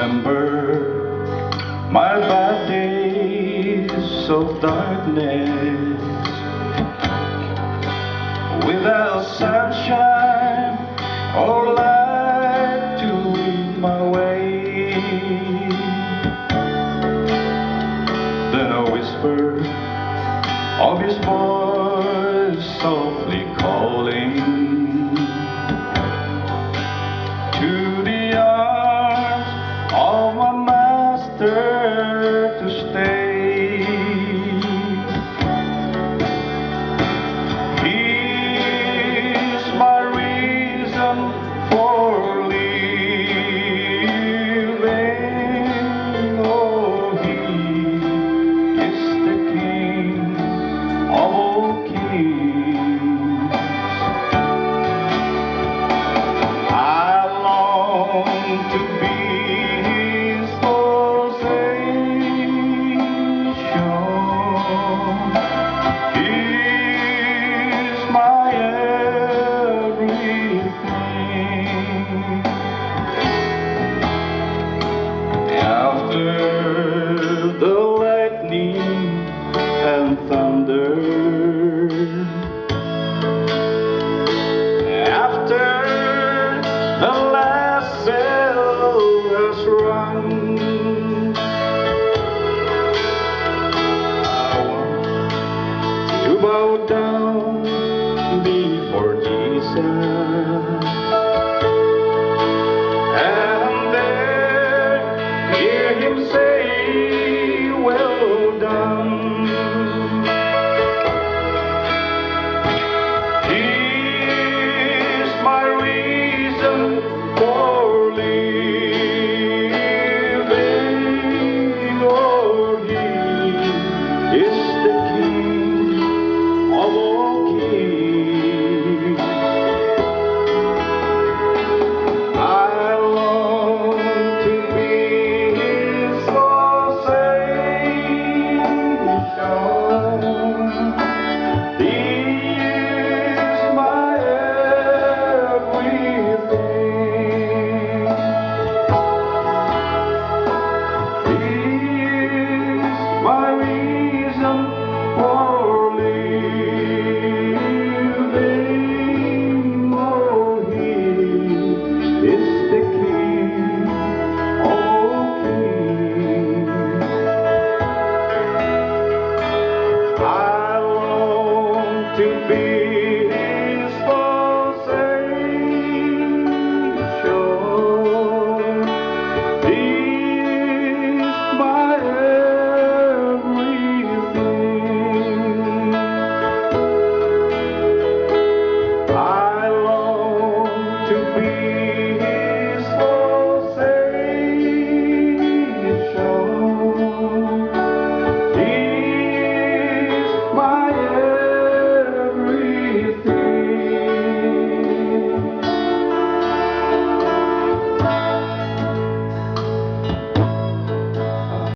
remember my bad days of darkness. Without sunshine or light to lead my way, then a whisper of his voice softly calling to the arms of my master to stay. He's my reason for living. Oh, he is the King of all kings. I long to be his possession. He's my everything. After the lightning and thunder, after the last bell has rung, I want to bow down before Jesus, and there hear him say, well done. He's my reason for living. Oh, he is the King of all kings. I long to be his possession. He is my everything. He is my reason for living. Oh, he is the King of all kings. I long to be